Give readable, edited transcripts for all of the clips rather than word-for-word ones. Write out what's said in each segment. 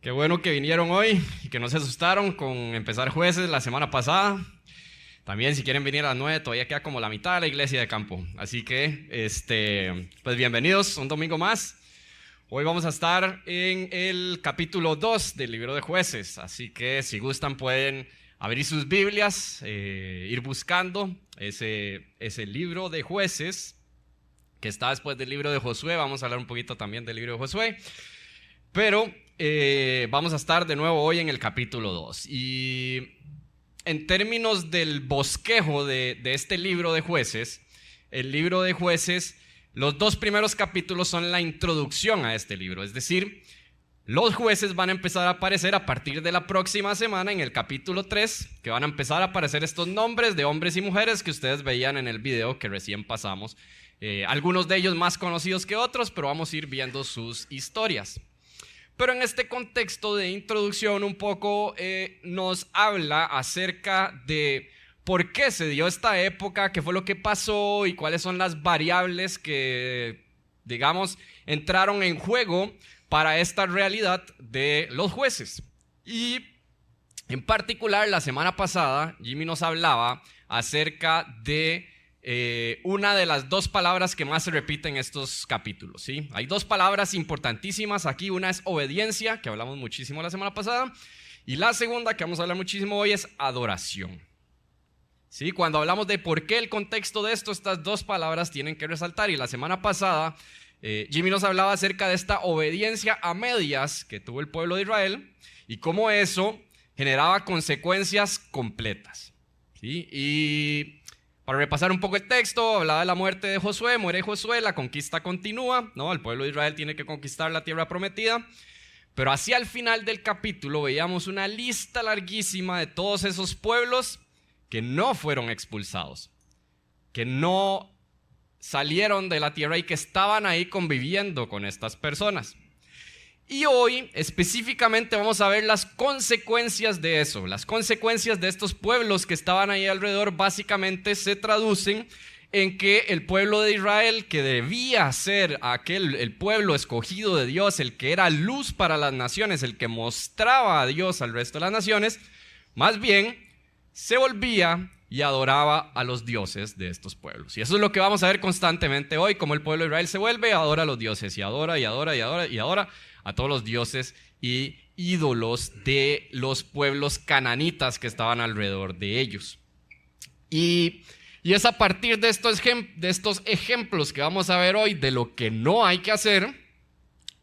Qué bueno que vinieron hoy y que no se asustaron con empezar Jueces la semana pasada. También si quieren venir a las 9 todavía queda como la mitad de la iglesia de campo. Así que, pues bienvenidos un domingo más. Hoy vamos a estar en el capítulo 2 del libro de Jueces. Así que si gustan pueden abrir sus Biblias, ir buscando ese libro de Jueces que está después del libro de Josué. Vamos a hablar un poquito también del libro de Josué. Pero vamos a estar de nuevo hoy en el capítulo 2. Y en términos del bosquejo de este libro de Jueces, el libro de Jueces, los dos primeros capítulos son la introducción a este libro. Es decir, los jueces van a empezar a aparecer a partir de la próxima semana en el capítulo 3, que van a empezar a aparecer estos nombres de hombres y mujeres que ustedes veían en el video que recién pasamos. Algunos de ellos más conocidos que otros, pero vamos a ir viendo sus historias. Pero en este contexto de introducción un poco nos habla acerca de por qué se dio esta época, qué fue lo que pasó y cuáles son las variables que, digamos, entraron en juego para esta realidad de los jueces. Y en particular la semana pasada Jimmy nos hablaba acerca de una de las dos palabras que más se repiten en estos capítulos, ¿sí? Hay dos palabras importantísimas aquí. Una es obediencia, que hablamos muchísimo la semana pasada, y la segunda, que vamos a hablar muchísimo hoy, es adoración, ¿sí? Cuando hablamos de por qué el contexto de esto, estas dos palabras tienen que resaltar. Y la semana pasada Jimmy nos hablaba acerca de esta obediencia a medias que tuvo el pueblo de Israel y cómo eso generaba consecuencias completas, ¿sí? Y para repasar un poco el texto, hablaba de la muerte de Josué, muere Josué, la conquista continúa, ¿no? El pueblo de Israel tiene que conquistar la tierra prometida, pero hacia el final del capítulo veíamos una lista larguísima de todos esos pueblos que no fueron expulsados, que no salieron de la tierra y que estaban ahí conviviendo con estas personas. Y hoy específicamente vamos a ver las consecuencias de eso. Las consecuencias de estos pueblos que estaban ahí alrededor básicamente se traducen en que el pueblo de Israel, que debía ser el pueblo escogido de Dios, el que era luz para las naciones, el que mostraba a Dios al resto de las naciones, más bien se volvía y adoraba a los dioses de estos pueblos. Y eso es lo que vamos a ver constantemente hoy, como el pueblo de Israel se vuelve, adora a los dioses y adora y adora y adora y adora a todos los dioses y ídolos de los pueblos cananitas que estaban alrededor de ellos. Y es a partir de estos ejemplos que vamos a ver hoy de lo que no hay que hacer,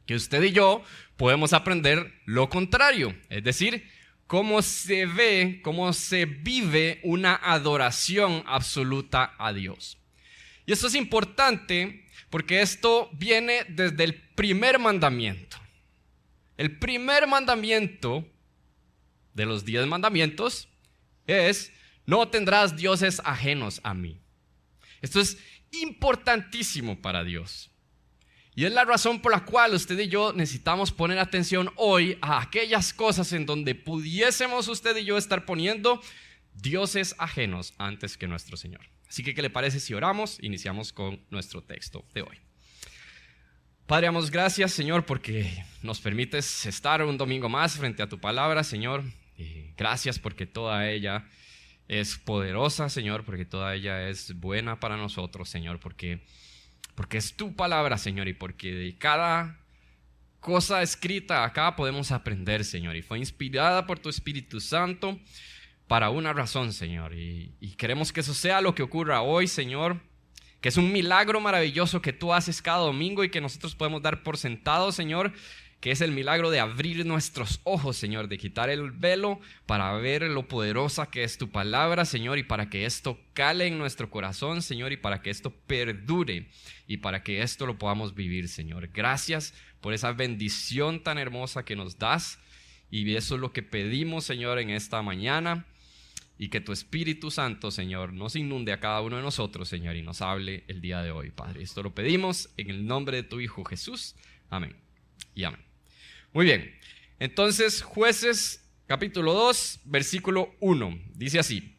que usted y yo podemos aprender lo contrario. Es decir, cómo se ve, cómo se vive una adoración absoluta a Dios. Y esto es importante porque esto viene desde el primer mandamiento. El primer mandamiento de los 10 mandamientos es: no tendrás dioses ajenos a mí. Esto es importantísimo para Dios. Y es la razón por la cual usted y yo necesitamos poner atención hoy a aquellas cosas en donde pudiésemos usted y yo estar poniendo dioses ajenos antes que nuestro Señor. Así que, ¿qué le parece si oramos? Iniciamos con nuestro texto de hoy. Padre, damos gracias, Señor, porque nos permites estar un domingo más frente a tu palabra, Señor. Gracias porque toda ella es poderosa, Señor, porque toda ella es buena para nosotros, Señor, porque es tu palabra, Señor, y porque de cada cosa escrita acá podemos aprender, Señor, y fue inspirada por tu Espíritu Santo para una razón, Señor, y queremos que eso sea lo que ocurra hoy, Señor, que es un milagro maravilloso que tú haces cada domingo y que nosotros podemos dar por sentado, Señor, que es el milagro de abrir nuestros ojos, Señor, de quitar el velo para ver lo poderosa que es tu palabra, Señor, y para que esto cale en nuestro corazón, Señor, y para que esto perdure y para que esto lo podamos vivir, Señor. Gracias por esa bendición tan hermosa que nos das, y eso es lo que pedimos, Señor, en esta mañana, y que tu Espíritu Santo, Señor, nos inunde a cada uno de nosotros, Señor, y nos hable el día de hoy, Padre. Esto lo pedimos en el nombre de tu Hijo Jesús. Amén y amén. Muy bien, entonces Jueces capítulo 2, versículo 1, dice así: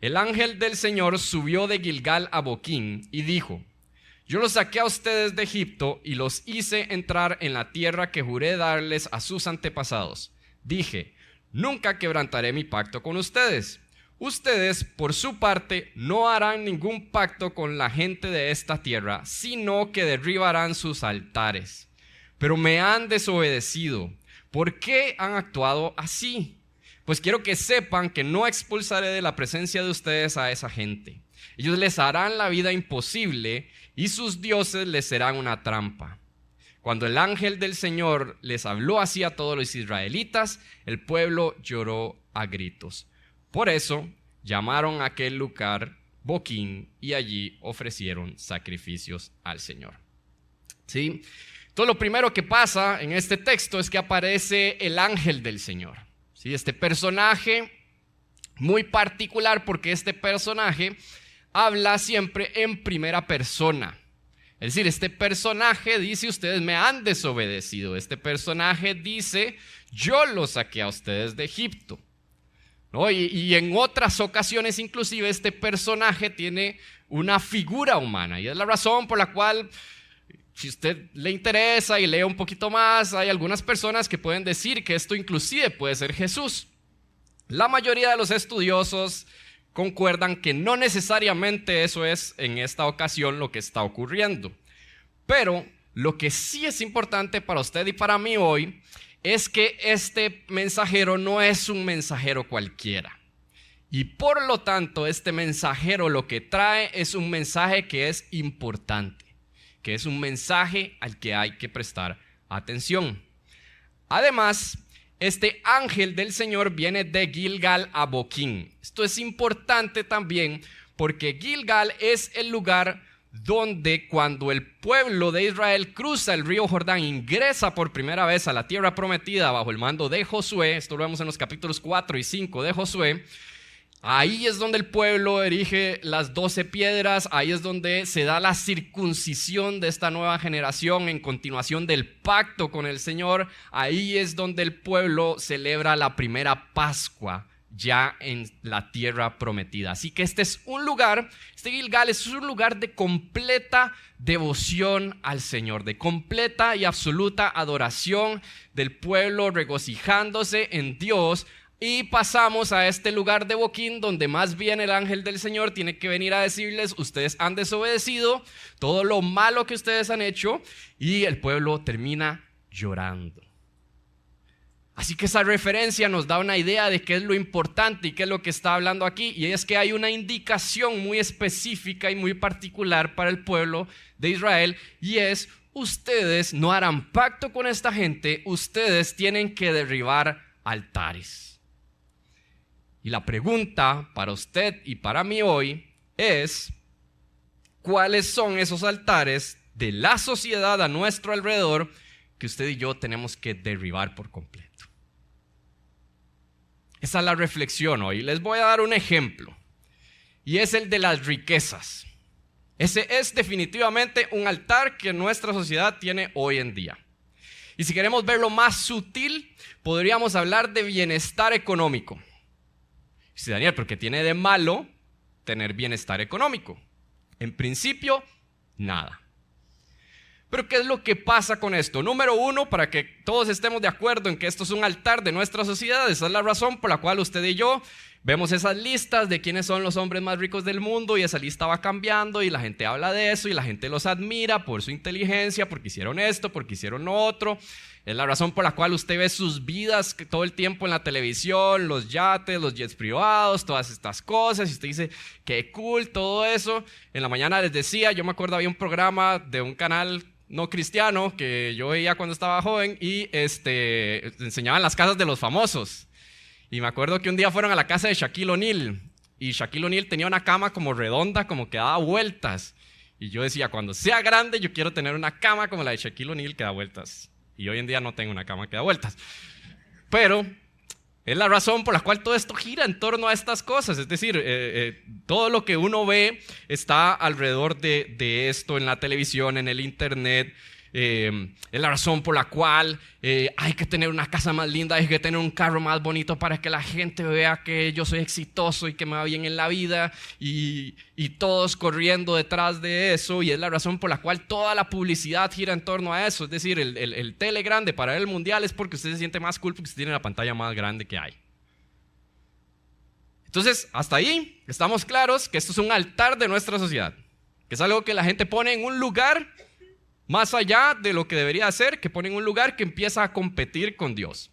el ángel del Señor subió de Gilgal a Boquín y dijo: Yo los saqué a ustedes de Egipto y los hice entrar en la tierra que juré darles a sus antepasados. Dije, nunca quebrantaré mi pacto con ustedes. Ustedes, por su parte, no harán ningún pacto con la gente de esta tierra, sino que derribarán sus altares. Pero me han desobedecido. ¿Por qué han actuado así? Pues quiero que sepan que no expulsaré de la presencia de ustedes a esa gente. Ellos les harán la vida imposible y sus dioses les serán una trampa. Cuando el ángel del Señor les habló así a todos los israelitas, el pueblo lloró a gritos. Por eso llamaron a aquel lugar Boquín y allí ofrecieron sacrificios al Señor. ¿Sí? Entonces lo primero que pasa en este texto es que aparece el ángel del Señor. ¿Sí? Este personaje muy particular porque este personaje habla siempre en primera persona. Es decir, este personaje dice, ustedes me han desobedecido. Este personaje dice, yo los saqué a ustedes de Egipto. ¿No? Y en otras ocasiones inclusive este personaje tiene una figura humana. Y es la razón por la cual, si usted le interesa y lee un poquito más, hay algunas personas que pueden decir que esto inclusive puede ser Jesús. La mayoría de los estudiosos concuerdan que no necesariamente eso es en esta ocasión lo que está ocurriendo. Pero lo que sí es importante para usted y para mí hoy es que este mensajero no es un mensajero cualquiera. Y por lo tanto, este mensajero lo que trae es un mensaje que es importante, que es un mensaje al que hay que prestar atención. Además, este ángel del Señor viene de Gilgal a Boquín. Esto es importante también porque Gilgal es el lugar donde cuando el pueblo de Israel cruza el río Jordán, ingresa por primera vez a la tierra prometida bajo el mando de Josué, esto lo vemos en los capítulos 4 y 5 de Josué, ahí es donde el pueblo erige las 12 piedras, ahí es donde se da la circuncisión de esta nueva generación en continuación del pacto con el Señor, ahí es donde el pueblo celebra la primera Pascua ya en la tierra prometida. Así que este es un lugar, este Gilgal es un lugar de completa devoción al Señor, de completa y absoluta adoración del pueblo regocijándose en Dios. Y pasamos a este lugar de Boquín donde más bien el ángel del Señor tiene que venir a decirles, ustedes han desobedecido todo lo malo que ustedes han hecho, y el pueblo termina llorando. Así que esa referencia nos da una idea de qué es lo importante y qué es lo que está hablando aquí, y es que hay una indicación muy específica y muy particular para el pueblo de Israel, y es: ustedes no harán pacto con esta gente, ustedes tienen que derribar altares. Y la pregunta para usted y para mí hoy es: ¿cuáles son esos altares de la sociedad a nuestro alrededor que usted y yo tenemos que derribar por completo? Esa es la reflexión hoy. Les voy a dar un ejemplo, y es el de las riquezas. Ese es definitivamente un altar que nuestra sociedad tiene hoy en día. Y si queremos verlo más sutil, podríamos hablar de bienestar económico. Sí, Daniel, ¿pero qué tiene de malo tener bienestar económico? En principio, nada. Pero ¿qué es lo que pasa con esto? Número uno, para que todos estemos de acuerdo en que esto es un altar de nuestra sociedad, esa es la razón por la cual usted y yo vemos esas listas de quiénes son los hombres más ricos del mundo, y esa lista va cambiando y la gente habla de eso y la gente los admira por su inteligencia, porque hicieron esto, porque hicieron lo otro. Es la razón por la cual usted ve sus vidas todo el tiempo en la televisión, los yates, los jets privados, todas estas cosas, y usted dice, qué cool todo eso. En la mañana les decía, yo me acuerdo había un programa de un canal no cristiano que yo veía cuando estaba joven, y enseñaban las casas de los famosos. Y me acuerdo que un día fueron a la casa de Shaquille O'Neal, y Shaquille O'Neal tenía una cama como redonda, como que daba vueltas. Y yo decía, cuando sea grande yo quiero tener una cama como la de Shaquille O'Neal que da vueltas. Y hoy en día no tengo una cama que da vueltas. Pero es la razón por la cual todo esto gira en torno a estas cosas. Es decir, todo lo que uno ve está alrededor de esto en la televisión, en el internet. es la razón por la cual hay que tener una casa más linda, hay que tener un carro más bonito para que la gente vea que yo soy exitoso y que me va bien en la vida y todos corriendo detrás de eso, y es la razón por la cual toda la publicidad gira en torno a eso. Es decir, el tele grande para ver el mundial es porque usted se siente más cool porque usted tiene la pantalla más grande que hay. Entonces, hasta ahí estamos claros que esto es un altar de nuestra sociedad, que es algo que la gente pone en un lugar más allá de lo que debería ser, que pone en un lugar que empieza a competir con Dios.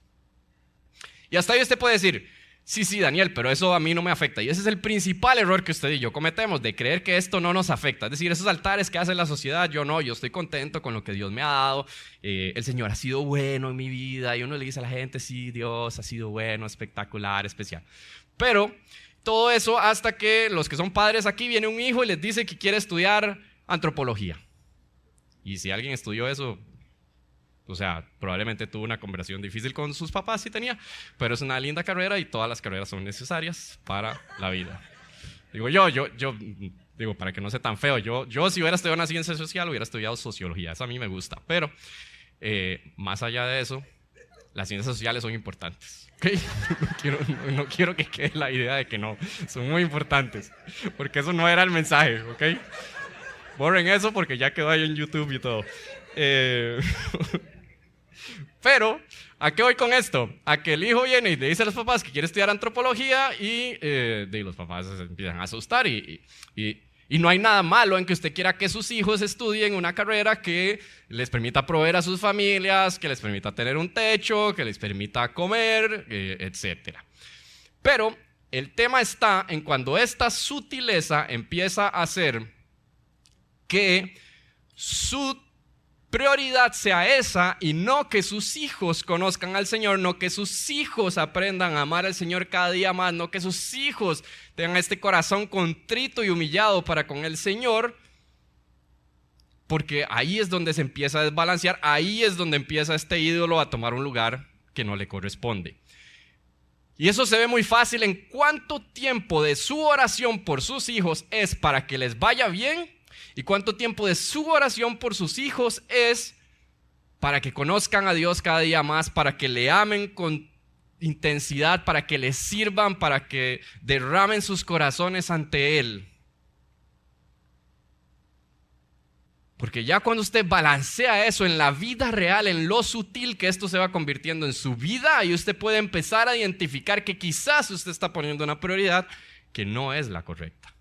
Y hasta ahí usted puede decir, sí, Daniel, pero eso a mí no me afecta. Y ese es el principal error que usted y yo cometemos, de creer que esto no nos afecta. Es decir, esos altares que hace la sociedad, yo no, yo estoy contento con lo que Dios me ha dado. El Señor ha sido bueno en mi vida. Y uno le dice a la gente, sí, Dios ha sido bueno, espectacular, especial. Pero todo eso hasta que los que son padres aquí, viene un hijo y les dice que quiere estudiar antropología. Y si alguien estudió eso, o sea, probablemente tuvo una conversación difícil con sus papás, sí tenía, pero es una linda carrera y todas las carreras son necesarias para la vida. Digo yo digo, para que no sea tan feo, yo si hubiera estudiado una ciencia social, hubiera estudiado sociología, eso a mí me gusta, pero más allá de eso, las ciencias sociales son importantes. ¿Okay? No quiero que quede la idea de que no, son muy importantes, porque eso no era el mensaje, ¿ok? Borren eso porque ya quedó ahí en YouTube y todo. Pero, ¿a qué voy con esto? A que el hijo viene y le dice a los papás que quiere estudiar antropología y los papás se empiezan a asustar y no hay nada malo en que usted quiera que sus hijos estudien una carrera que les permita proveer a sus familias, que les permita tener un techo, que les permita comer, etc. Pero el tema está en cuando esta sutileza empieza a hacer que su prioridad sea esa y no que sus hijos conozcan al Señor, no que sus hijos aprendan a amar al Señor cada día más, no que sus hijos tengan este corazón contrito y humillado para con el Señor, porque ahí es donde se empieza a desbalancear, ahí es donde empieza este ídolo a tomar un lugar que no le corresponde. Y eso se ve muy fácil en cuánto tiempo de su oración por sus hijos es para que les vaya bien y cuánto tiempo de su oración por sus hijos es para que conozcan a Dios cada día más, para que le amen con intensidad, para que le sirvan, para que derramen sus corazones ante Él. Porque ya cuando usted balancea eso en la vida real, en lo sutil que esto se va convirtiendo en su vida, y usted puede empezar a identificar que quizás usted está poniendo una prioridad que no es la correcta.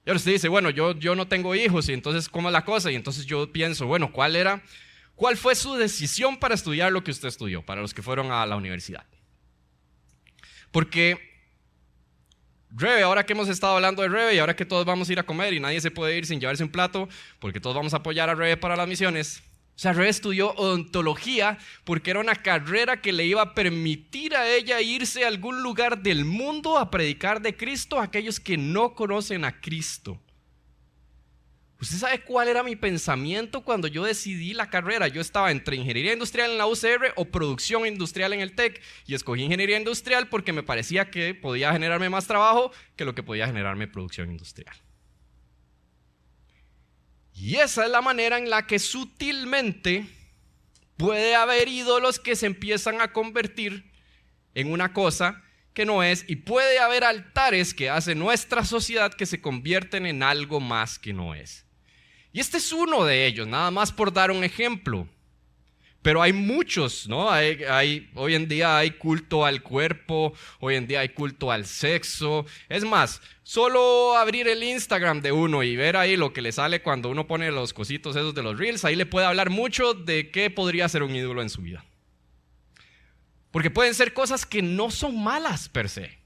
Y ahora usted dice, bueno, yo no tengo hijos, y entonces, ¿cómo es la cosa? Y entonces yo pienso, bueno, ¿cuál fue su decisión para estudiar lo que usted estudió, para los que fueron a la universidad? Porque Rebe, ahora que hemos estado hablando de Rebe y ahora que todos vamos a ir a comer y nadie se puede ir sin llevarse un plato, porque todos vamos a apoyar a Rebe para las misiones. O sea, Rebe estudió odontología porque era una carrera que le iba a permitir a ella irse a algún lugar del mundo a predicar de Cristo a aquellos que no conocen a Cristo. ¿Usted sabe cuál era mi pensamiento cuando yo decidí la carrera? Yo estaba entre ingeniería industrial en la UCR o producción industrial en el TEC, y escogí ingeniería industrial porque me parecía que podía generarme más trabajo que lo que podía generarme producción industrial. Y esa es la manera en la que sutilmente puede haber ídolos que se empiezan a convertir en una cosa que no es, y puede haber altares que hace nuestra sociedad que se convierten en algo más que no es. Y este es uno de ellos, nada más por dar un ejemplo. Pero hay muchos, ¿no? Hoy en día hay culto al cuerpo, hoy en día hay culto al sexo. Es más, solo abrir el Instagram de uno y ver ahí lo que le sale cuando uno pone los cositos esos de los reels, ahí le puede hablar mucho de qué podría ser un ídolo en su vida. Porque pueden ser cosas que no son malas per se.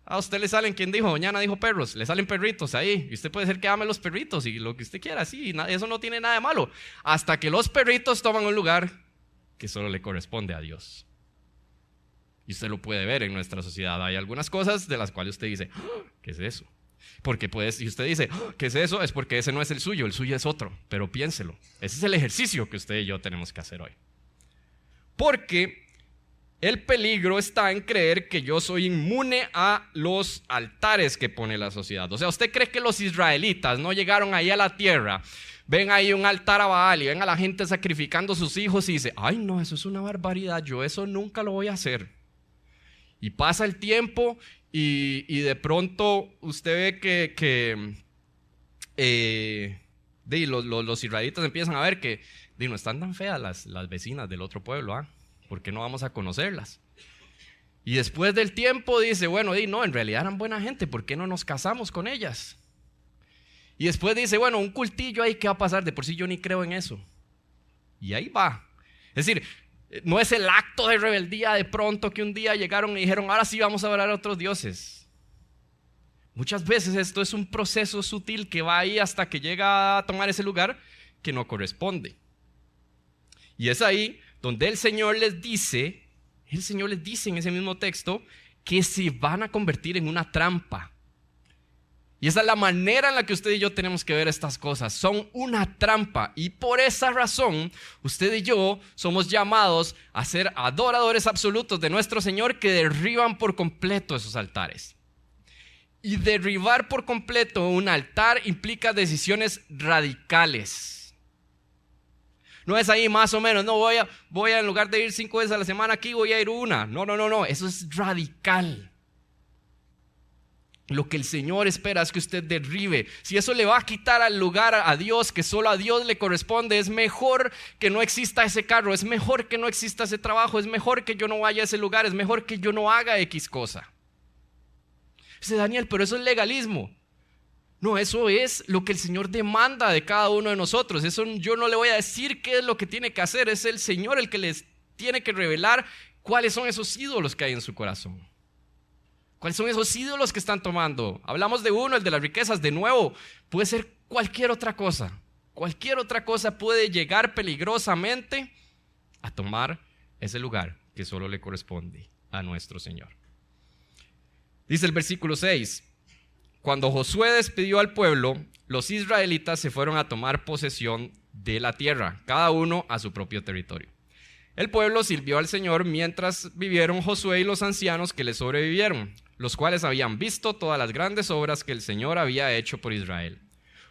A usted le salen, ¿quién dijo? Mañana dijo perros, le salen perritos ahí. Y usted puede ser que ame los perritos y lo que usted quiera, sí, eso no tiene nada de malo. Hasta que los perritos toman un lugar que solo le corresponde a Dios. Y usted lo puede ver en nuestra sociedad. Hay algunas cosas de las cuales usted dice, ¿qué es eso? Porque si usted dice, ¿qué es eso? Es porque ese no es el suyo es otro. Pero piénselo, ese es el ejercicio que usted y yo tenemos que hacer hoy. Porque el peligro está en creer que yo soy inmune a los altares que pone la sociedad. O sea, ¿usted cree que los israelitas no llegaron ahí a la tierra, ven ahí un altar a Baal y ven a la gente sacrificando sus hijos y dice, ay no, eso es una barbaridad, yo eso nunca lo voy a hacer? Y pasa el tiempo y de pronto usted ve los israelitas empiezan a ver que no están tan feas las vecinas del otro pueblo, ¿ah? ¿Por qué no vamos a conocerlas? Y después del tiempo dice, bueno, no, en realidad eran buena gente, ¿por qué no nos casamos con ellas? Y después dice, bueno, un cultillo ahí, ¿qué va a pasar? De por sí yo ni creo en eso. Y ahí va. Es decir, no es el acto de rebeldía de pronto que un día llegaron y dijeron, ahora sí vamos a adorar a otros dioses. Muchas veces esto es un proceso sutil que va ahí hasta que llega a tomar ese lugar que no corresponde. Y es ahí donde el Señor les dice en ese mismo texto que se van a convertir en una trampa. Y esa es la manera en la que usted y yo tenemos que ver estas cosas. Son una trampa y por esa razón usted y yo somos llamados a ser adoradores absolutos de nuestro Señor que derriban por completo esos altares. Y derribar por completo un altar implica decisiones radicales. No es ahí más o menos, no voy a en lugar de ir 5 veces a la semana aquí voy a ir una. No, eso es radical. Lo que el Señor espera es que usted derribe. Si eso le va a quitar al lugar a Dios, que solo a Dios le corresponde, es mejor que no exista ese carro, es mejor que no exista ese trabajo, es mejor que yo no vaya a ese lugar, es mejor que yo no haga X cosa. Dice Daniel, pero eso es legalismo. No, eso es lo que el Señor demanda de cada uno de nosotros. Eso yo no le voy a decir qué es lo que tiene que hacer. Es el Señor el que les tiene que revelar cuáles son esos ídolos que hay en su corazón. ¿Cuáles son esos ídolos que están tomando? Hablamos de uno, el de las riquezas. De nuevo, puede ser cualquier otra cosa. Cualquier otra cosa puede llegar peligrosamente a tomar ese lugar que solo le corresponde a nuestro Señor. Dice el versículo 6. Cuando Josué despidió al pueblo, los israelitas se fueron a tomar posesión de la tierra, cada uno a su propio territorio. El pueblo sirvió al Señor mientras vivieron Josué y los ancianos que le sobrevivieron, los cuales habían visto todas las grandes obras que el Señor había hecho por Israel.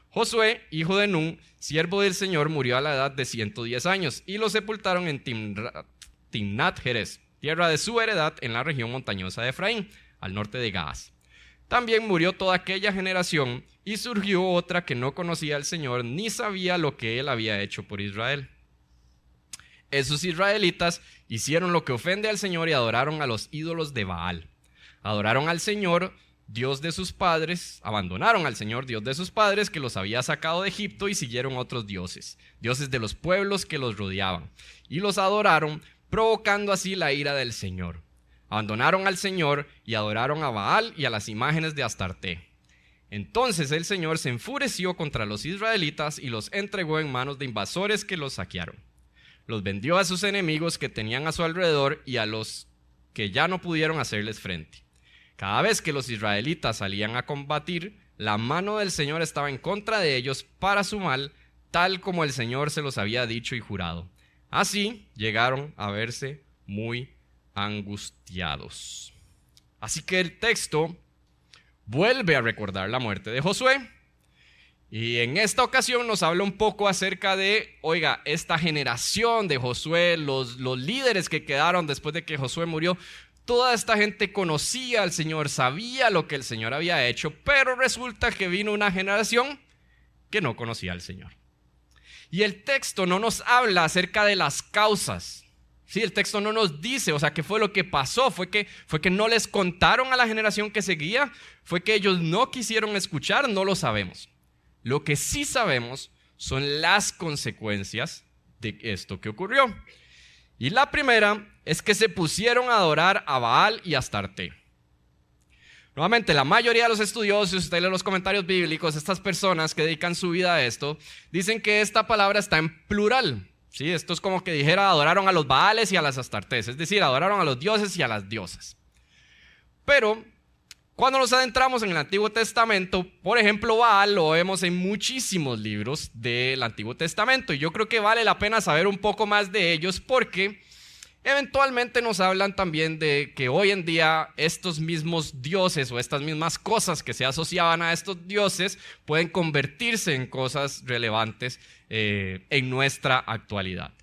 Josué, hijo de Nun, siervo del Señor, murió a la edad de 110 años y lo sepultaron en Timnat-Heres, tierra de su heredad en la región montañosa de Efraín, al norte de Gaas. También murió toda aquella generación y surgió otra que no conocía al Señor ni sabía lo que Él había hecho por Israel. Esos israelitas hicieron lo que ofende al Señor y adoraron a los ídolos de Baal. Adoraron al Señor, Dios de sus padres, abandonaron al Señor, Dios de sus padres, que los había sacado de Egipto y siguieron otros dioses, dioses de los pueblos que los rodeaban, y los adoraron, provocando así la ira del Señor. Abandonaron al Señor y adoraron a Baal y a las imágenes de Astarté. Entonces el Señor se enfureció contra los israelitas y los entregó en manos de invasores que los saquearon. Los vendió a sus enemigos que tenían a su alrededor y a los que ya no pudieron hacerles frente. Cada vez que los israelitas salían a combatir, la mano del Señor estaba en contra de ellos para su mal, tal como el Señor se los había dicho y jurado. Así llegaron a verse muy angustiados. Así que el texto vuelve a recordar la muerte de Josué y en esta ocasión nos habla un poco acerca de, esta generación de Josué, los líderes que quedaron después de que Josué murió. Toda esta gente conocía al Señor, sabía lo que el Señor había hecho, pero resulta que vino una generación que no conocía al Señor. Y el texto no nos habla acerca de las causas. Sí, el texto no nos dice, qué fue lo que pasó, fue que no les contaron a la generación que seguía, fue que ellos no quisieron escuchar, no lo sabemos. Lo que sí sabemos son las consecuencias de esto que ocurrió. Y la primera es que se pusieron a adorar a Baal y a Astarté. Nuevamente, la mayoría de los estudiosos, usted lee los comentarios bíblicos, estas personas que dedican su vida a esto, dicen que esta palabra está en plural. Sí, esto es como que dijera adoraron a los Baales y a las Astartés, es decir, adoraron a los dioses y a las diosas. Pero cuando nos adentramos en el Antiguo Testamento, por ejemplo, Baal lo vemos en muchísimos libros del Antiguo Testamento y yo creo que vale la pena saber un poco más de ellos porque Eventualmente nos hablan también de que hoy en día estos mismos dioses o estas mismas cosas que se asociaban a estos dioses pueden convertirse en cosas relevantes en nuestra actualidad.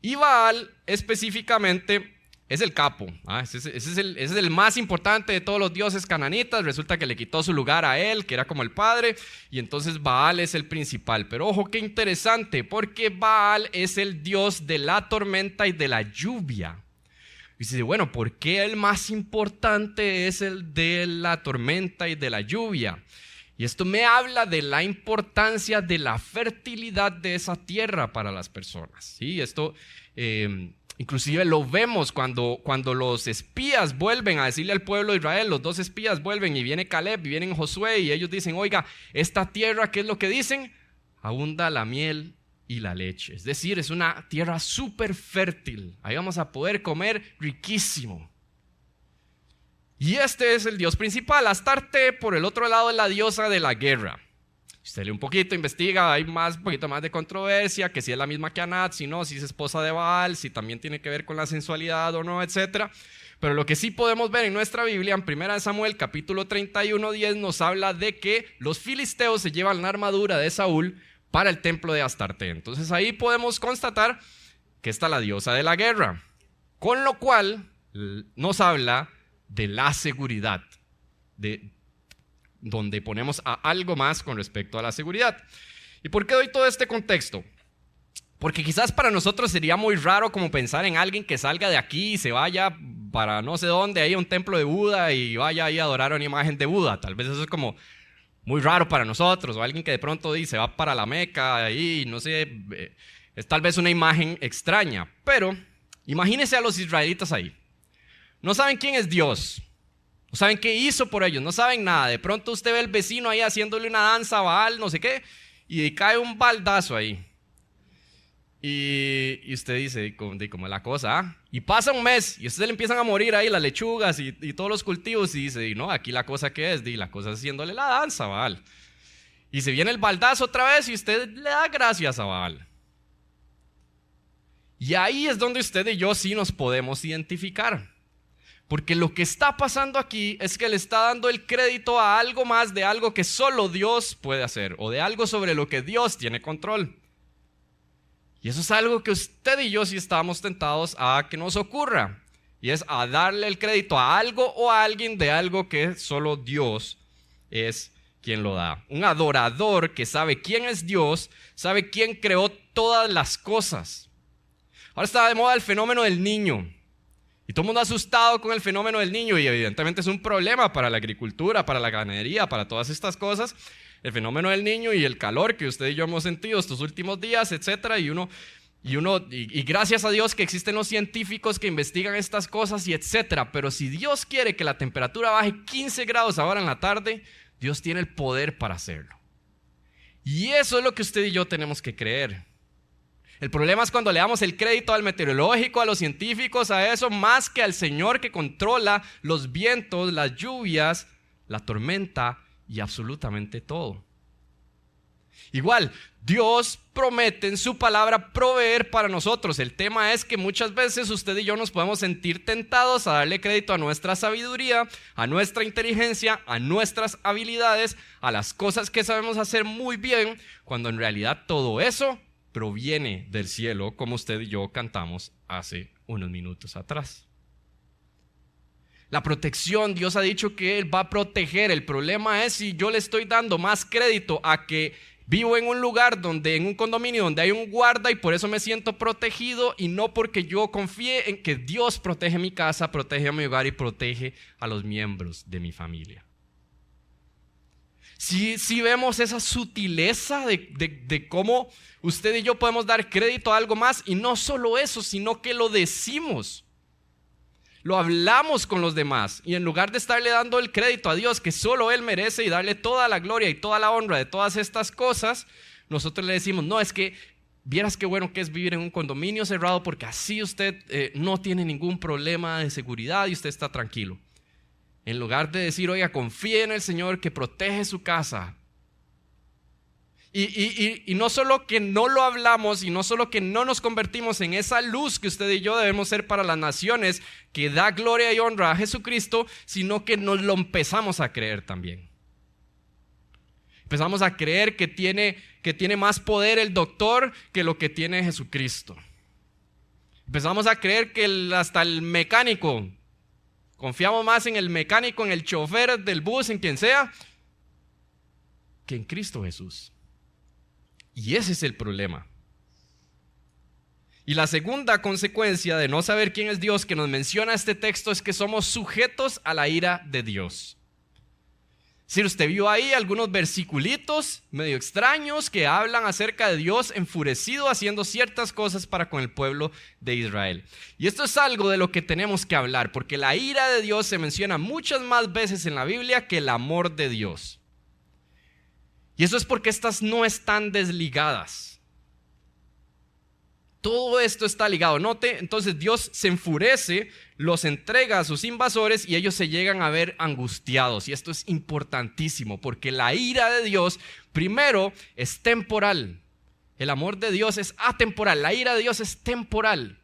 Y Baal específicamente es el capo, ese es el más importante de todos los dioses cananitas. Resulta que le quitó su lugar a él, que era como el padre, y entonces Baal es el principal. Pero ojo, qué interesante, porque Baal es el dios de la tormenta y de la lluvia. Y dice, bueno, ¿por qué el más importante es el de la tormenta y de la lluvia? Y esto me habla de la importancia de la fertilidad de esa tierra para las personas. ¿Sí? Esto inclusive lo vemos cuando los espías vuelven a decirle al pueblo de Israel, los dos espías vuelven y viene Caleb y vienen Josué y ellos dicen, oiga, esta tierra, ¿qué es lo que dicen? Abunda la miel y la leche. Es decir, es una tierra súper fértil. Ahí vamos a poder comer riquísimo. Y este es el dios principal. Astarte, por el otro lado, es la diosa de la guerra. Usted lee un poquito, investiga, hay un poquito más de controversia, que si es la misma que Anat, si no, si es esposa de Baal, si también tiene que ver con la sensualidad o no, etc. Pero lo que sí podemos ver en nuestra Biblia, en 1 Samuel capítulo 31:10, nos habla de que los filisteos se llevan la armadura de Saúl para el templo de Astarte. Entonces ahí podemos constatar que está la diosa de la guerra, con lo cual nos habla de la seguridad, donde ponemos a algo más con respecto a la seguridad. ¿Y por qué doy todo este contexto? Porque quizás para nosotros sería muy raro como pensar en alguien que salga de aquí y se vaya para no sé dónde, ahí a un templo de Buda y vaya ahí a adorar una imagen de Buda. Tal vez eso es como muy raro para nosotros, o alguien que de pronto dice va para la Meca, ahí no sé, es tal vez una imagen extraña. Pero imagínense a los israelitas ahí. No saben quién es Dios. No saben qué hizo por ellos, no saben nada. De pronto usted ve al vecino ahí haciéndole una danza a Baal, no sé qué, y cae un baldazo ahí. Y usted dice, ¿cómo es la cosa? Y pasa un mes y a usted le empiezan a morir ahí las lechugas y todos los cultivos. Y dice, no, aquí la cosa ¿qué es? La cosa es haciéndole la danza a Baal. Y se viene el baldazo otra vez y usted le da gracias a Baal. Y ahí es donde usted y yo sí nos podemos identificar. Porque lo que está pasando aquí es que le está dando el crédito a algo más de algo que solo Dios puede hacer, o de algo sobre lo que Dios tiene control. Y eso es algo que usted y yo sí estamos tentados a que nos ocurra. Y es a darle el crédito a algo o a alguien de algo que solo Dios es quien lo da. Un adorador que sabe quién es Dios, sabe quién creó todas las cosas. Ahora está de moda el fenómeno del niño. Y todo el mundo asustado con el fenómeno del niño, y evidentemente es un problema para la agricultura, para la ganadería, para todas estas cosas. El fenómeno del niño y el calor que usted y yo hemos sentido estos últimos días, etcétera. Y gracias a Dios que existen los científicos que investigan estas cosas y etcétera. Pero si Dios quiere que la temperatura baje 15 grados ahora en la tarde, Dios tiene el poder para hacerlo. Y eso es lo que usted y yo tenemos que creer. El problema es cuando le damos el crédito al meteorológico, a los científicos, a eso, más que al Señor que controla los vientos, las lluvias, la tormenta y absolutamente todo. Igual, Dios promete en su palabra proveer para nosotros. El tema es que muchas veces usted y yo nos podemos sentir tentados a darle crédito a nuestra sabiduría, a nuestra inteligencia, a nuestras habilidades, a las cosas que sabemos hacer muy bien, cuando en realidad todo eso proviene del cielo, como usted y yo cantamos hace unos minutos atrás. La protección, Dios ha dicho que Él va a proteger. El problema es si yo le estoy dando más crédito a que vivo en un lugar en un condominio donde hay un guarda y por eso me siento protegido, y no porque yo confíe en que Dios protege mi casa, protege a mi hogar y protege a los miembros de mi familia. Si vemos esa sutileza de cómo usted y yo podemos dar crédito a algo más, y no solo eso, sino que lo decimos, lo hablamos con los demás, y en lugar de estarle dando el crédito a Dios que solo Él merece y darle toda la gloria y toda la honra de todas estas cosas, nosotros le decimos, no, es que vieras qué bueno que es vivir en un condominio cerrado, porque así usted no tiene ningún problema de seguridad y usted está tranquilo. En lugar de decir, oiga, confíe en el Señor que protege su casa. Y no solo que no lo hablamos y no solo que no nos convertimos en esa luz que usted y yo debemos ser para las naciones, que da gloria y honra a Jesucristo, sino que nos lo empezamos a creer también. Empezamos a creer que tiene más poder el doctor que lo que tiene Jesucristo. Empezamos a creer que hasta el mecánico, confiamos más en el mecánico, en el chofer del bus, en quien sea, que en Cristo Jesús. Y ese es el problema. Y la segunda consecuencia de no saber quién es Dios que nos menciona este texto es que somos sujetos a la ira de Dios. Si usted vio ahí algunos versiculitos medio extraños que hablan acerca de Dios enfurecido haciendo ciertas cosas para con el pueblo de Israel. Y esto es algo de lo que tenemos que hablar, porque la ira de Dios se menciona muchas más veces en la Biblia que el amor de Dios. Y eso es porque estas no están desligadas. Todo esto está ligado. Note, entonces Dios se enfurece, los entrega a sus invasores y ellos se llegan a ver angustiados. Y esto es importantísimo porque la ira de Dios, primero, es temporal. El amor de Dios es atemporal. La ira de Dios es temporal.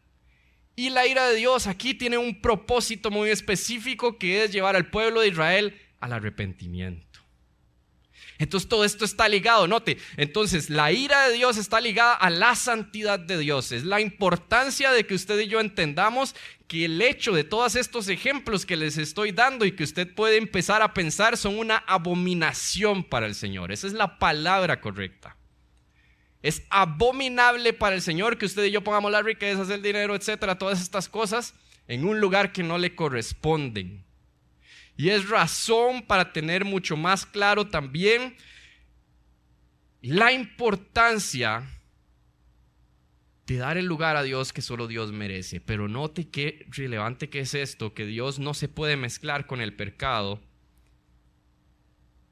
Y la ira de Dios aquí tiene un propósito muy específico que es llevar al pueblo de Israel al arrepentimiento. Entonces todo esto está ligado, note. Entonces la ira de Dios está ligada a la santidad de Dios. Es la importancia de que usted y yo entendamos que el hecho de todos estos ejemplos que les estoy dando y que usted puede empezar a pensar son una abominación para el Señor. Esa es la palabra correcta. Es abominable para el Señor que usted y yo pongamos las riquezas, el dinero, etcétera, todas estas cosas en un lugar que no le corresponden. Y es razón para tener mucho más claro también la importancia de dar el lugar a Dios que solo Dios merece. Pero note qué relevante que es esto, que Dios no se puede mezclar con el pecado,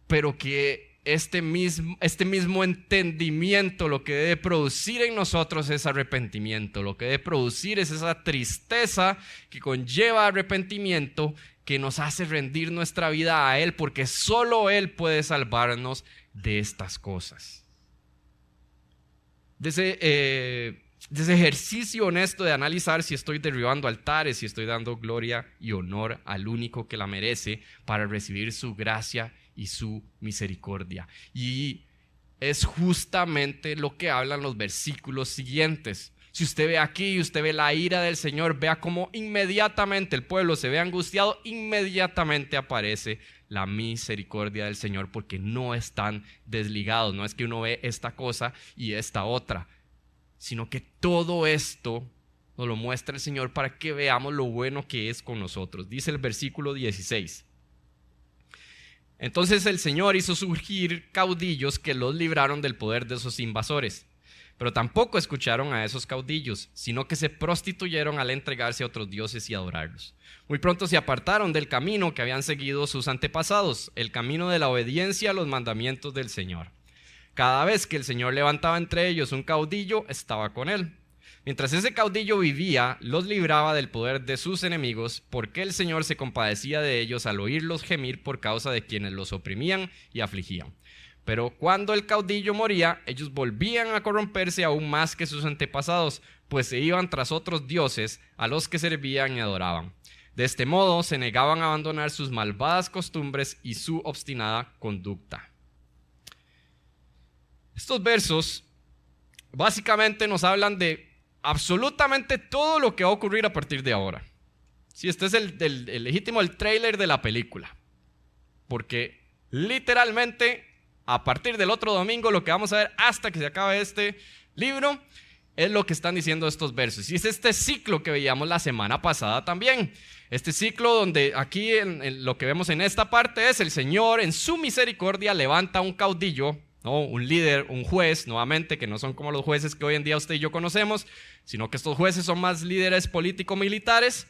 pero que este mismo entendimiento lo que debe producir en nosotros es arrepentimiento. Lo que debe producir es esa tristeza que conlleva arrepentimiento, que nos hace rendir nuestra vida a Él, porque solo Él puede salvarnos de estas cosas. De ese ejercicio honesto de analizar si estoy derribando altares, si estoy dando gloria y honor al único que la merece para recibir su gracia y su misericordia. Y es justamente lo que hablan los versículos siguientes. Si usted ve aquí y usted ve la ira del Señor, vea cómo inmediatamente el pueblo se ve angustiado, inmediatamente aparece la misericordia del Señor, porque no están desligados. No es que uno ve esta cosa y esta otra, sino que todo esto nos lo muestra el Señor para que veamos lo bueno que es con nosotros. Dice el versículo 16. Entonces el Señor hizo surgir caudillos que los libraron del poder de sus invasores. Pero tampoco escucharon a esos caudillos, sino que se prostituyeron al entregarse a otros dioses y adorarlos. Muy pronto se apartaron del camino que habían seguido sus antepasados, el camino de la obediencia a los mandamientos del Señor. Cada vez que el Señor levantaba entre ellos un caudillo, estaba con él. Mientras ese caudillo vivía, los libraba del poder de sus enemigos, porque el Señor se compadecía de ellos al oírlos gemir por causa de quienes los oprimían y afligían. Pero cuando el caudillo moría, ellos volvían a corromperse aún más que sus antepasados, pues se iban tras otros dioses a los que servían y adoraban. De este modo se negaban a abandonar sus malvadas costumbres y su obstinada conducta. Estos versos básicamente nos hablan de absolutamente todo lo que va a ocurrir a partir de ahora. Sí, este es el legítimo el tráiler de la película, porque literalmente a partir del otro domingo lo que vamos a ver hasta que se acabe este libro es lo que están diciendo estos versos. Y es este ciclo que veíamos la semana pasada también. Este ciclo donde aquí en lo que vemos en esta parte es el Señor en su misericordia levanta un caudillo, ¿no? Un líder, un juez, nuevamente, que no son como los jueces que hoy en día usted y yo conocemos, sino que estos jueces son más líderes político-militares.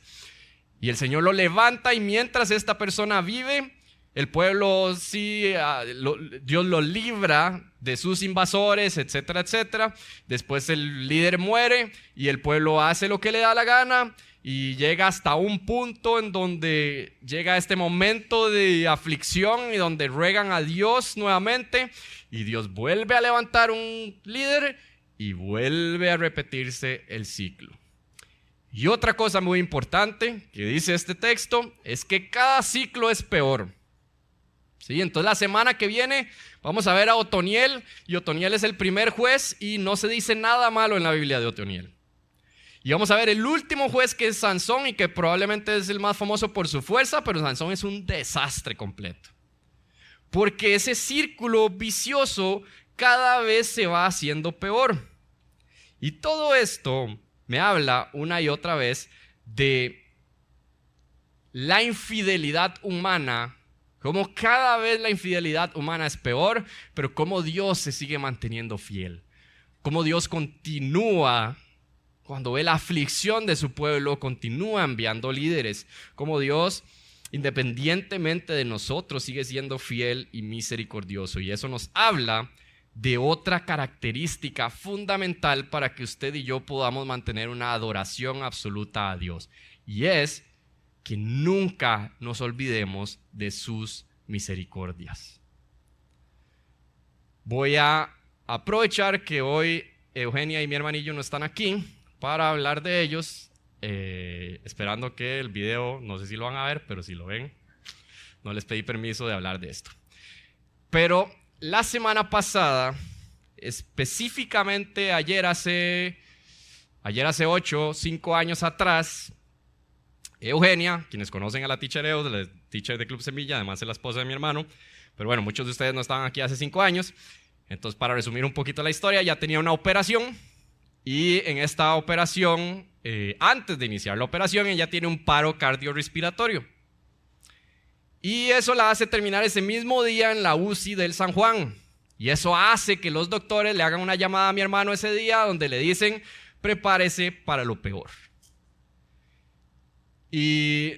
Y el Señor lo levanta y mientras esta persona vive, el pueblo Dios lo libra de sus invasores, etcétera, etcétera. Después el líder muere y el pueblo hace lo que le da la gana y llega hasta un punto en donde llega este momento de aflicción y donde ruegan a Dios nuevamente y Dios vuelve a levantar un líder y vuelve a repetirse el ciclo. Y otra cosa muy importante que dice este texto es que cada ciclo es peor. ¿Sí? Entonces la semana que viene vamos a ver a Otoniel, y Otoniel es el primer juez y no se dice nada malo en la Biblia de Otoniel. Y vamos a ver el último juez, que es Sansón, y que probablemente es el más famoso por su fuerza, pero Sansón es un desastre completo. Porque ese círculo vicioso cada vez se va haciendo peor. Y todo esto me habla una y otra vez de la infidelidad humana, cómo cada vez la infidelidad humana es peor, pero cómo Dios se sigue manteniendo fiel. Cómo Dios continúa, cuando ve la aflicción de su pueblo, continúa enviando líderes. Cómo Dios, independientemente de nosotros, sigue siendo fiel y misericordioso. Y eso nos habla de otra característica fundamental para que usted y yo podamos mantener una adoración absoluta a Dios. Y es que nunca nos olvidemos de sus misericordias. Voy a aprovechar que hoy Eugenia y mi hermanillo no están aquí para hablar de ellos, esperando que el video, no sé si lo van a ver, pero si lo ven, no les pedí permiso de hablar de esto. Pero la semana pasada, específicamente ayer hace 5 años atrás, Eugenia, quienes conocen a la teacher Eus, la teacher de Club Semilla, además es la esposa de mi hermano, pero bueno, muchos de ustedes no estaban aquí hace 5 años, entonces para resumir un poquito la historia, ya tenía una operación. Y en esta operación, antes de iniciar la operación, ella tiene un paro cardiorrespiratorio. Y eso la hace terminar ese mismo día en la UCI del San Juan. Y eso hace que los doctores le hagan una llamada a mi hermano ese día donde le dicen, prepárese para lo peor. Y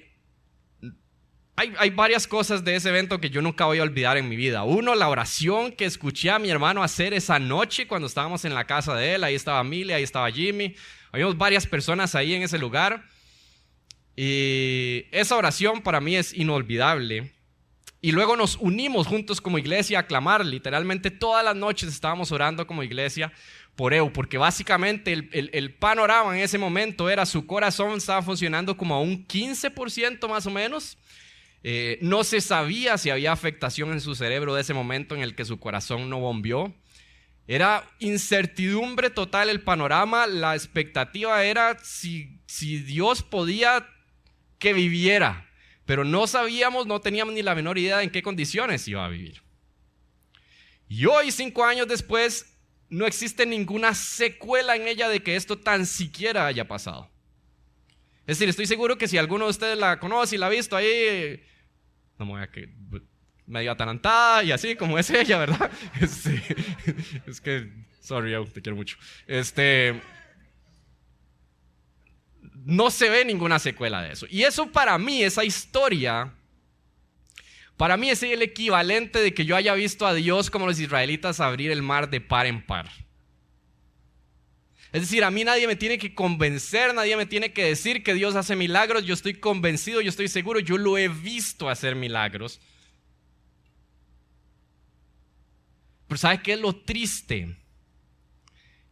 hay varias cosas de ese evento que yo nunca voy a olvidar en mi vida. Uno, la oración que escuché a mi hermano hacer esa noche cuando estábamos en la casa de él. Ahí estaba Milly, ahí estaba Jimmy. Habíamos varias personas ahí en ese lugar. Y esa oración para mí es inolvidable. Y luego nos unimos juntos como iglesia a clamar. Literalmente todas las noches estábamos orando como iglesia por Ew, porque básicamente el panorama en ese momento era su corazón estaba funcionando como a un 15% más o menos. No se sabía si había afectación en su cerebro de ese momento en el que su corazón no bombeó. Era incertidumbre total el panorama. La expectativa era si Dios podía que viviera, pero no sabíamos, no teníamos ni la menor idea de en qué condiciones iba a vivir. Y hoy, 5 años después, no existe ninguna secuela en ella de que esto tan siquiera haya pasado. Es decir, estoy seguro que si alguno de ustedes la conoce y la ha visto ahí, no me voy a que medio atarantada y así como es ella, ¿verdad? Es que, sorry, yo te quiero mucho. No se ve ninguna secuela de eso. Y eso para mí, esa historia, para mí es el equivalente de que yo haya visto a Dios como los israelitas abrir el mar de par en par. Es decir, a mí nadie me tiene que convencer, nadie me tiene que decir que Dios hace milagros. Yo estoy convencido, yo estoy seguro, yo lo he visto hacer milagros. Pero ¿sabe qué es lo triste?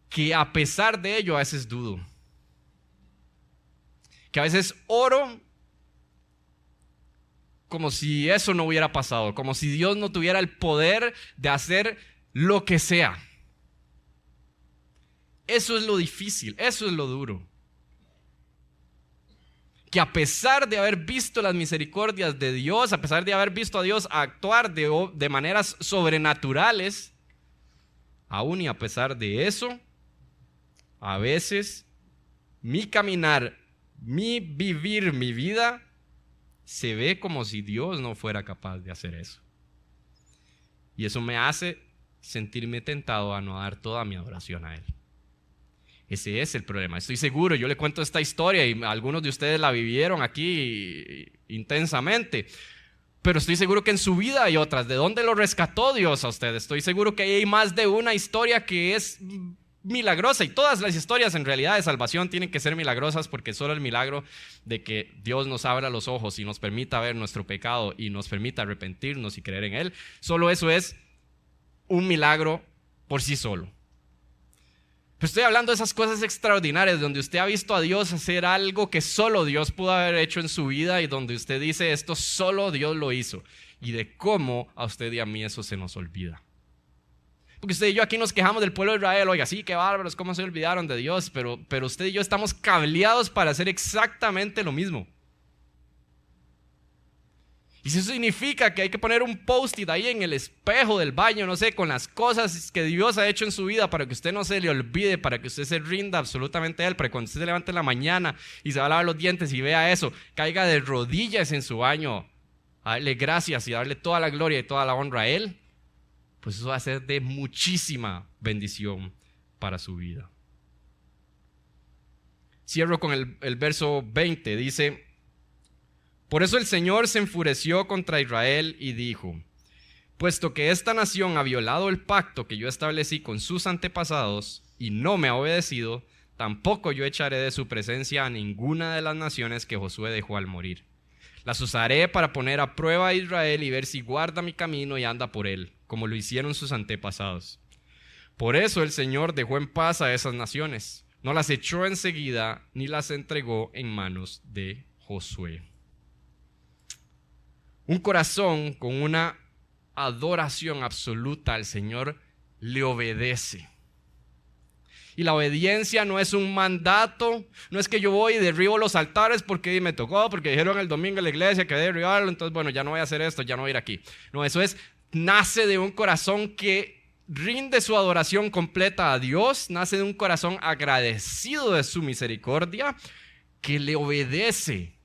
Que a pesar de ello a veces dudo. Que a veces oro como si eso no hubiera pasado, como si Dios no tuviera el poder de hacer lo que sea. Eso es lo difícil, eso es lo duro. Que a pesar de haber visto las misericordias de Dios, a pesar de haber visto a Dios actuar de maneras sobrenaturales, aún y a pesar de eso, a veces mi caminar, mi vivir, mi vida, se ve como si Dios no fuera capaz de hacer eso. Y eso me hace sentirme tentado a no dar toda mi adoración a Él. Ese es el problema. Estoy seguro, yo le cuento esta historia y algunos de ustedes la vivieron aquí intensamente. Pero estoy seguro que en su vida hay otras. ¿De dónde lo rescató Dios a ustedes? Estoy seguro que hay más de una historia que es milagrosa, y todas las historias en realidad de salvación tienen que ser milagrosas, porque solo el milagro de que Dios nos abra los ojos y nos permita ver nuestro pecado y nos permita arrepentirnos y creer en Él, solo eso es un milagro por sí solo. Pero estoy hablando de esas cosas extraordinarias donde usted ha visto a Dios hacer algo que solo Dios pudo haber hecho en su vida y donde usted dice esto solo Dios lo hizo, y de cómo a usted y a mí eso se nos olvida. Porque usted y yo aquí nos quejamos del pueblo de Israel, oiga, sí, qué bárbaros, cómo se olvidaron de Dios, pero usted y yo estamos cableados para hacer exactamente lo mismo. Y si eso significa que hay que poner un post-it ahí en el espejo del baño, no sé, con las cosas que Dios ha hecho en su vida para que usted no se le olvide, para que usted se rinda absolutamente a Él, para que cuando usted se levante en la mañana y se va a lavar los dientes y vea eso, caiga de rodillas en su baño a darle gracias y a darle toda la gloria y toda la honra a Él, pues eso va a ser de muchísima bendición para su vida. Cierro con el verso 20, dice: por eso el Señor se enfureció contra Israel y dijo: puesto que esta nación ha violado el pacto que yo establecí con sus antepasados y no me ha obedecido, tampoco yo echaré de su presencia a ninguna de las naciones que Josué dejó al morir. Las usaré para poner a prueba a Israel y ver si guarda mi camino y anda por él, como lo hicieron sus antepasados. Por eso el Señor dejó en paz a esas naciones, no las echó enseguida ni las entregó en manos de Josué. Un corazón con una adoración absoluta al Señor le obedece. Y la obediencia no es un mandato, no es que yo voy y derribo los altares porque me tocó, porque dijeron el domingo en la iglesia que debe derribarlo, entonces bueno, ya no voy a hacer esto, ya no voy a ir aquí. No, eso nace de un corazón que rinde su adoración completa a Dios, nace de un corazón agradecido de su misericordia, que le obedece,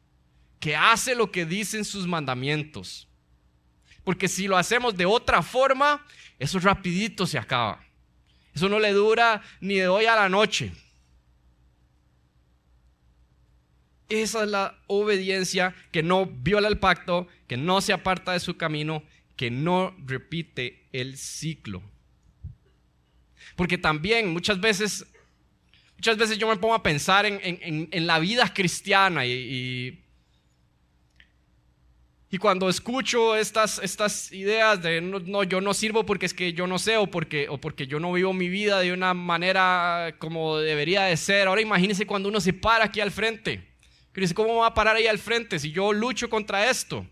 que hace lo que dicen sus mandamientos. Porque si lo hacemos de otra forma, eso rapidito se acaba. Eso no le dura ni de hoy a la noche. Esa es la obediencia que no viola el pacto, que no se aparta de su camino, que no repite el ciclo. Porque también muchas veces yo me pongo a pensar en la vida cristiana y cuando escucho estas ideas de no, yo no sirvo porque es que yo no sé o porque yo no vivo mi vida de una manera como debería de ser. Ahora imagínense cuando uno se para aquí al frente. Que dice, ¿cómo va a parar ahí al frente si yo lucho contra esto?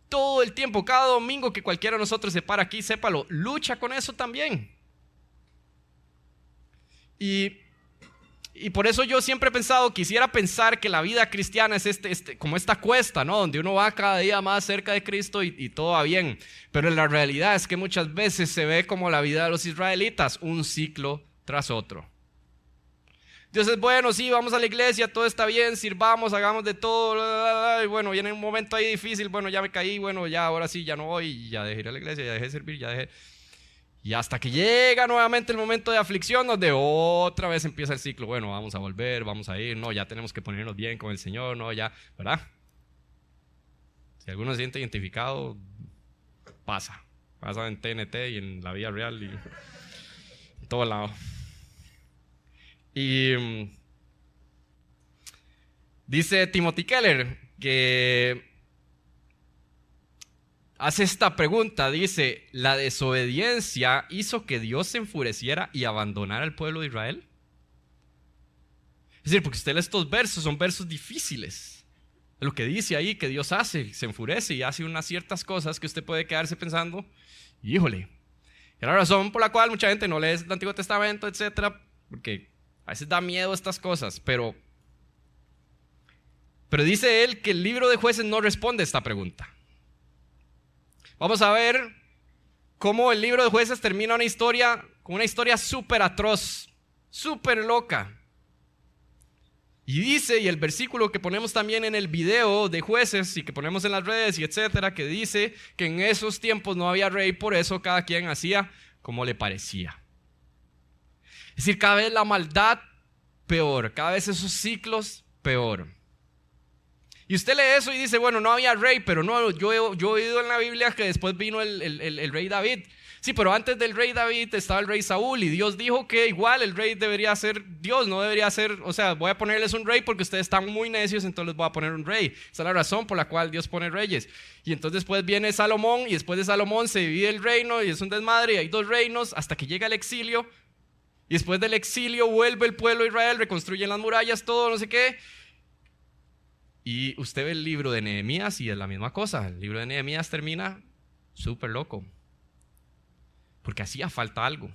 Todo el tiempo, cada domingo que cualquiera de nosotros se para aquí, sépalo, lucha con eso también. Y por eso yo siempre he pensado, quisiera pensar que la vida cristiana es como esta cuesta, ¿no? Donde uno va cada día más cerca de Cristo y todo va bien. Pero la realidad es que muchas veces se ve como la vida de los israelitas, un ciclo tras otro. Dios es bueno, sí, vamos a la iglesia, todo está bien, sirvamos, hagamos de todo, y bueno, viene un momento ahí difícil, bueno, ya me caí, bueno, ya ahora sí, ya no voy, ya dejé ir a la iglesia, ya dejé de servir, ya dejé... Y hasta que llega nuevamente el momento de aflicción, donde otra vez empieza el ciclo. Bueno, vamos a volver, vamos a ir. No, ya tenemos que ponernos bien con el Señor. No, ya, ¿verdad? Si alguno se siente identificado, pasa en TNT y en la vida real y en todo lado. Y dice Timothy Keller que hace esta pregunta, dice: ¿la desobediencia hizo que Dios se enfureciera y abandonara al pueblo de Israel? Es decir, porque usted lee estos versos, son versos difíciles. Lo que dice ahí que Dios hace, se enfurece y hace unas ciertas cosas que usted puede quedarse pensando, híjole. Es la razón por la cual mucha gente no lee el Antiguo Testamento, etcétera, porque a veces da miedo estas cosas, pero dice él que el libro de Jueces no responde a esta pregunta. Vamos a ver cómo el libro de Jueces termina con una historia súper atroz, súper loca. Y dice, y el versículo que ponemos también en el video de Jueces y que ponemos en las redes y etcétera, que dice que en esos tiempos no había rey, por eso cada quien hacía como le parecía. Es decir, cada vez la maldad peor, cada vez esos ciclos peor. Y usted lee eso y dice, bueno, no había rey, pero no, yo he oído en la Biblia que después vino el rey David. Sí, pero antes del rey David estaba el rey Saúl y Dios dijo que igual el rey debería ser Dios, no debería ser, o sea, voy a ponerles un rey porque ustedes están muy necios, entonces les voy a poner un rey. Esa es la razón por la cual Dios pone reyes. Y entonces después viene Salomón y después de Salomón se divide el reino y es un desmadre y hay 2 reinos hasta que llega el exilio. Y después del exilio vuelve el pueblo de Israel, reconstruyen las murallas, todo, no sé qué. Y usted ve el libro de Nehemías y es la misma cosa. El libro de Nehemías termina súper loco. Porque hacía falta algo.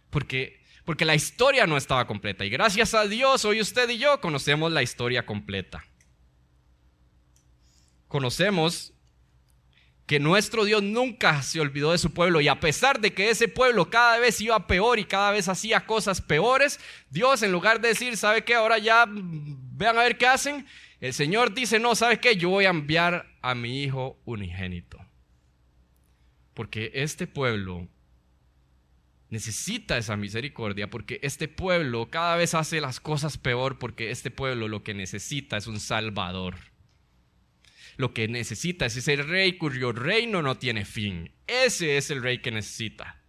Porque la historia no estaba completa. Y gracias a Dios, hoy usted y yo conocemos la historia completa. Conocemos que nuestro Dios nunca se olvidó de su pueblo. Y a pesar de que ese pueblo cada vez iba peor y cada vez hacía cosas peores, Dios, en lugar de decir, ¿sabe qué? Ahora ya vean a ver qué hacen. El Señor dice, no, ¿sabe qué? Yo voy a enviar a mi Hijo unigénito. Porque este pueblo necesita esa misericordia, porque este pueblo cada vez hace las cosas peor, porque este pueblo lo que necesita es un Salvador. Lo que necesita es ese rey cuyo reino no tiene fin. Ese es el rey que necesita.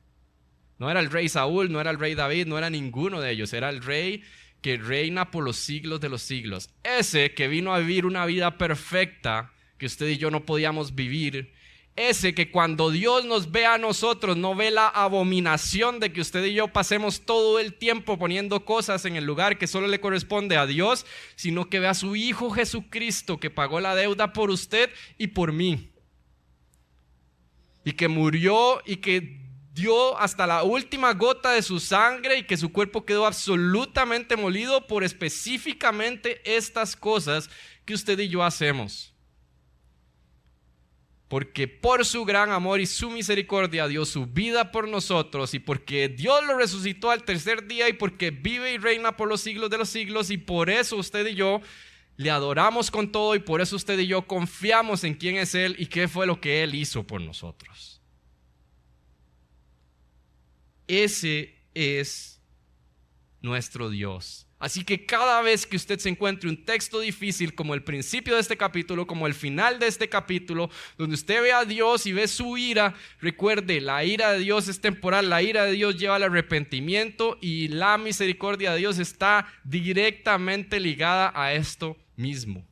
No era el rey Saúl, no era el rey David, no era ninguno de ellos. Era el rey que reina por los siglos de los siglos. Ese que vino a vivir una vida perfecta que usted y yo no podíamos vivir. Ese que cuando Dios nos ve a nosotros no ve la abominación de que usted y yo pasemos todo el tiempo poniendo cosas en el lugar que solo le corresponde a Dios, sino que ve a su Hijo Jesucristo que pagó la deuda por usted y por mí. Y que murió y que dio hasta la última gota de su sangre y que su cuerpo quedó absolutamente molido por específicamente estas cosas que usted y yo hacemos. Porque por su gran amor y su misericordia dio su vida por nosotros, y porque Dios lo resucitó al tercer día, y porque vive y reina por los siglos de los siglos, y por eso usted y yo le adoramos con todo, y por eso usted y yo confiamos en quién es Él y qué fue lo que Él hizo por nosotros. Ese es nuestro Dios. Así que cada vez que usted se encuentre un texto difícil como el principio de este capítulo, como el final de este capítulo, donde usted ve a Dios y ve su ira, recuerde, la ira de Dios es temporal, la ira de Dios lleva al arrepentimiento y la misericordia de Dios está directamente ligada a esto mismo.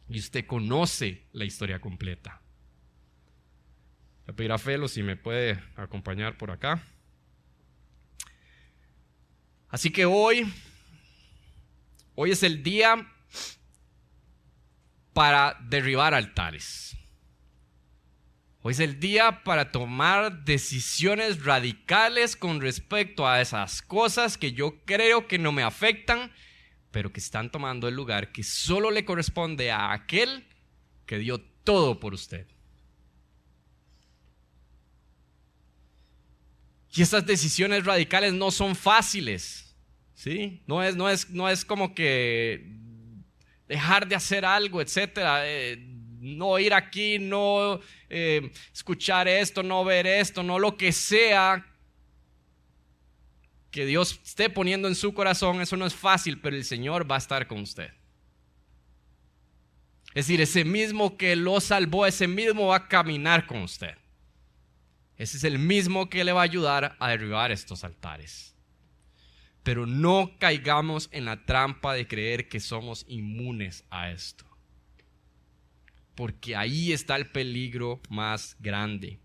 Y usted conoce la historia completa. Le pediré a Felo si me puede acompañar por acá. Así que hoy es el día para derribar altares. Hoy es el día para tomar decisiones radicales con respecto a esas cosas que yo creo que no me afectan, pero que están tomando el lugar que solo le corresponde a aquel que dio todo por usted. Y estas decisiones radicales no son fáciles, ¿sí? No es como que dejar de hacer algo, etcétera. No ir aquí, no escuchar esto, no ver esto, no lo que sea que Dios esté poniendo en su corazón. Eso no es fácil, pero el Señor va a estar con usted. Es decir, ese mismo que lo salvó, ese mismo va a caminar con usted. Ese es el mismo que le va a ayudar a derribar estos altares. Pero no caigamos en la trampa de creer que somos inmunes a esto. Porque ahí está el peligro más grande.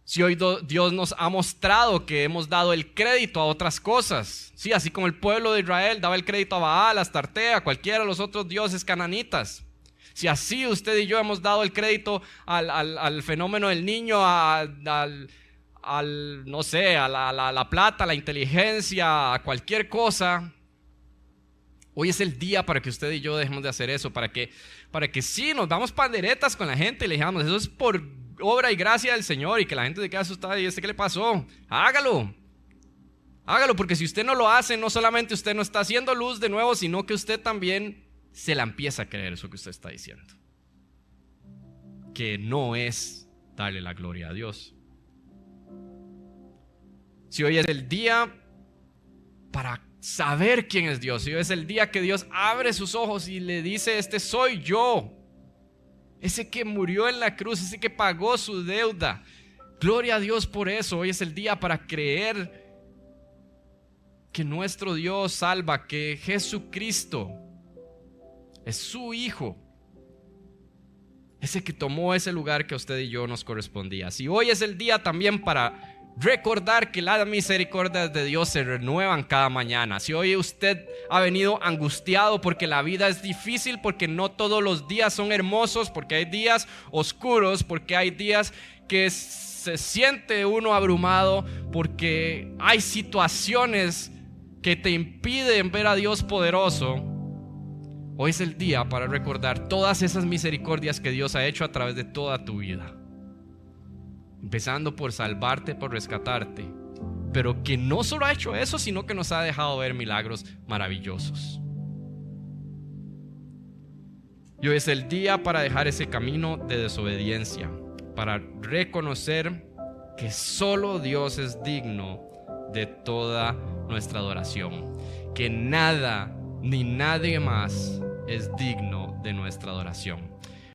Si hoy Dios nos ha mostrado que hemos dado el crédito a otras cosas, sí, así como el pueblo de Israel daba el crédito a Baal, a Astarte, a cualquiera de los otros dioses cananitas. Si así usted y yo hemos dado el crédito al fenómeno del niño, no sé, a la plata, a la inteligencia, a cualquier cosa, hoy es el día para que usted y yo dejemos de hacer eso, para que sí, nos damos panderetas con la gente y le digamos, eso es por obra y gracia del Señor, y que la gente se quede asustada y ¿qué le pasó? Hágalo, porque si usted no lo hace, no solamente usted no está haciendo luz de nuevo, sino que usted también se la empieza a creer eso que usted está diciendo, que no es darle la gloria a Dios. Si hoy es el día para saber quién es Dios, si hoy es el día que Dios abre sus ojos y le dice, este soy yo, ese que murió en la cruz, ese que pagó su deuda, Gloria a Dios por eso. Hoy es el día para creer que nuestro Dios salva, que Jesucristo es su Hijo, ese que tomó ese lugar que a usted y yo nos correspondía. Si hoy es el día también para recordar que las misericordias de Dios se renuevan cada mañana. Si hoy usted ha venido angustiado porque la vida es difícil, porque no todos los días son hermosos, porque hay días oscuros, porque hay días que se siente uno abrumado, porque hay situaciones que te impiden ver a Dios poderoso, hoy es el día para recordar todas esas misericordias que Dios ha hecho a través de toda tu vida. Empezando por salvarte, por rescatarte, pero que no solo ha hecho eso, sino que nos ha dejado ver milagros maravillosos. Y hoy es el día para dejar ese camino de desobediencia, para reconocer que solo Dios es digno de toda nuestra adoración, que nada ni nadie más es digno de nuestra adoración.